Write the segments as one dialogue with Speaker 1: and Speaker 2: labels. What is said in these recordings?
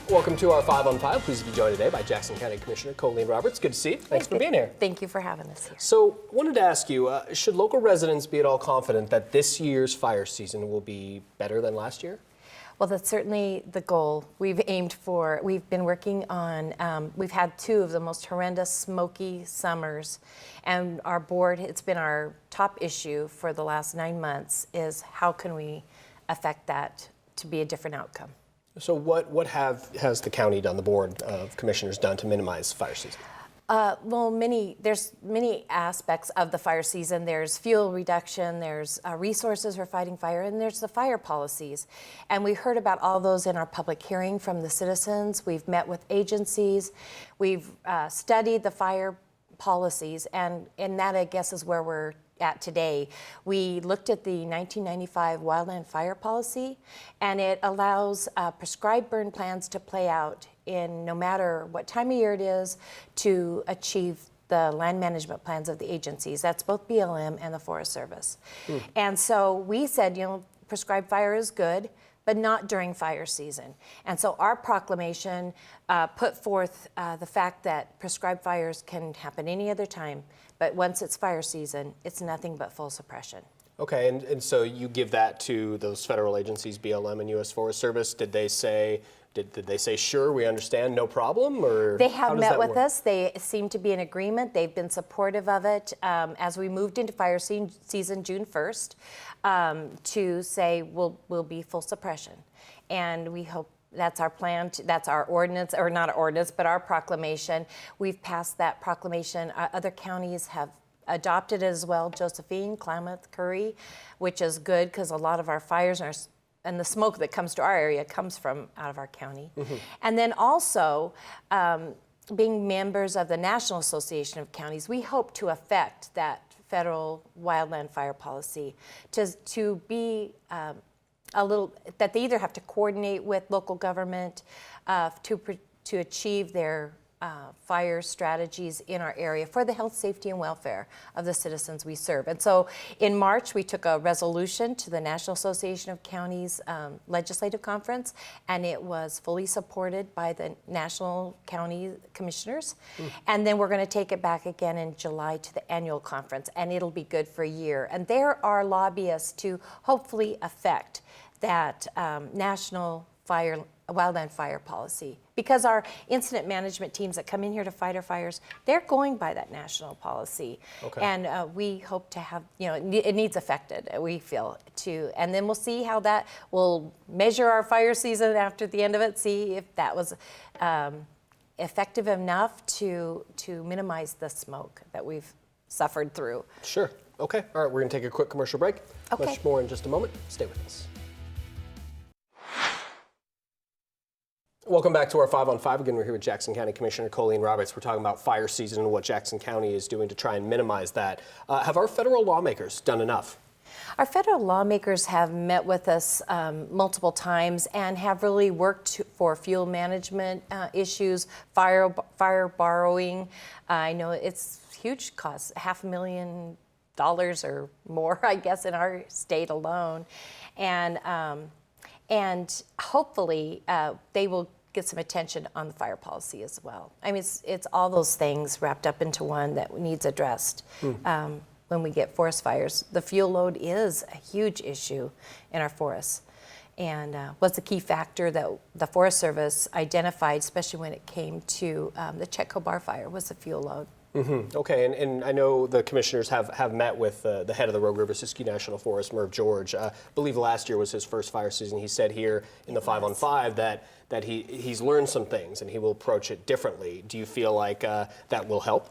Speaker 1: Welcome to our 5 on 5. Pleased to be joined today by Jackson County Commissioner Colleen Roberts. Good to see you. Thanks for being here.
Speaker 2: Thank you for having us here.
Speaker 1: So, wanted to ask you, should local residents be at all confident that this year's fire season will be better than last year?
Speaker 2: Well, that's certainly the goal we've aimed for. We've been working on, we've had two of the most horrendous smoky summers, and our board, it's been our top issue for the last 9 months, is how can we affect that to be a different outcome.
Speaker 1: So has the county done, the board of commissioners done to minimize fire season?
Speaker 2: Well, there's many aspects of the fire season. There's fuel reduction, there's resources for fighting fire, and there's the fire policies. And we heard about all those in our public hearing from the citizens. We've met with agencies. We've studied the fire policies, and that, I guess, is where we're at today. We looked at the 1995 wildland fire policy, and it allows prescribed burn plans to play out in no matter what time of year it is to achieve the land management plans of the agencies. That's both BLM and the Forest Service. And so we said, prescribed fire is good, but not during fire season. And so our proclamation put forth the fact that prescribed fires can happen any other time, but once it's fire season, it's nothing but full suppression.
Speaker 1: Okay, and so you give that to those federal agencies, BLM and U.S. Forest Service. Did they say, sure, we understand, no problem? Or
Speaker 2: they have met with us. They seem to be in agreement. They've been supportive of it as we moved into fire season June 1st to say we'll be full suppression. And we hope that's our plan. That's our ordinance, or not our ordinance, but our proclamation. We've passed that proclamation. Other counties have adopted it as well, Josephine, Klamath, Curry, which is good because a lot of our fires and the smoke that comes to our area comes from out of our county. And then also, being members of the National Association of Counties, we hope to affect that federal wildland fire policy to be that they either have to coordinate with local government to achieve their fire strategies in our area for the health, safety, and welfare of the citizens we serve. And so in March, we took a resolution to the National Association of Counties Legislative Conference, and it was fully supported by the National County Commissioners. And then we're going to take it back again in July to the annual conference, and it'll be good for a year. And there are lobbyists to hopefully affect that national wildland fire policy, because our incident management teams that come in here to fight our fires, they're going by that national policy. Okay. And we hope to have, it needs affected, we feel, too. And then we'll see how that will measure our fire season after the end of it, see if that was effective enough to minimize the smoke that we've suffered through.
Speaker 1: Sure. Okay. All right, we're going to take a quick commercial break.
Speaker 2: Okay.
Speaker 1: Much more in just a moment. Stay with us. Welcome back to our 5 on 5. Again, we're here with Jackson County Commissioner Colleen Roberts. We're talking about fire season and what Jackson County is doing to try and minimize that. Have our federal lawmakers done enough?
Speaker 2: Our federal lawmakers have met with us multiple times and have really worked for fuel management issues, fire borrowing. I know it's huge cost, $500,000 or more, I guess, in our state alone. And hopefully they will get some attention on the fire policy as well. I mean, it's all those things wrapped up into one that needs addressed. When we get forest fires, the fuel load is a huge issue in our forests, and was a key factor that the Forest Service identified, especially when it came to the KOBI fire, was the fuel load.
Speaker 1: Okay, and I know the commissioners have met with the head of the Rogue River Siskiyou National Forest, Merv George. I believe last year was his first fire season. He said here in the 5 on 5 that he's learned some things and he will approach it differently. Do you feel like that will help?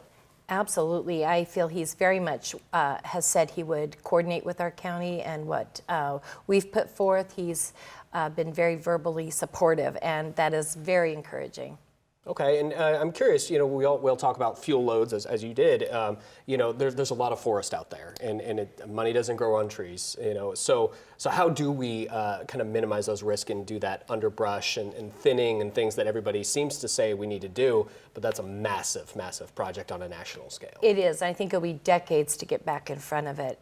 Speaker 2: Absolutely. I feel he's very much has said he would coordinate with our county, and what we've put forth, he's been very verbally supportive, and that is very encouraging.
Speaker 1: Okay, and I'm curious, we'll talk about fuel loads as you did. There's a lot of forest out there, and money doesn't grow on trees. So how do we kind of minimize those risks and do that underbrush and thinning and things that everybody seems to say we need to do, but that's a massive, massive project on a national scale.
Speaker 2: It is. I think it'll be decades to get back in front of it.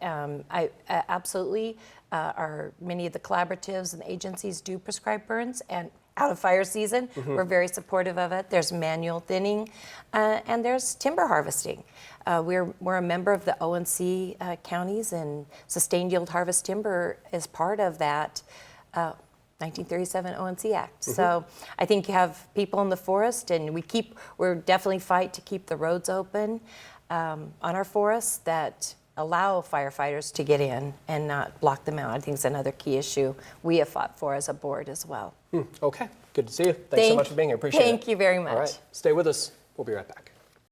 Speaker 2: Absolutely, many of the collaboratives and agencies do prescribe burns, and out of fire season. We're very supportive of it. There's manual thinning, and there's timber harvesting. We're a member of the ONC counties, and sustained yield harvest timber is part of that 1937 ONC Act. So I think you have people in the forest, and we're definitely fight to keep the roads open on our forests that allow firefighters to get in and not block them out. I think it's another key issue we have fought for as a board as well.
Speaker 1: Okay, good to see you. Thanks so much for being here. Appreciate it.
Speaker 2: Thank you very much.
Speaker 1: All right, stay with us. We'll be right back.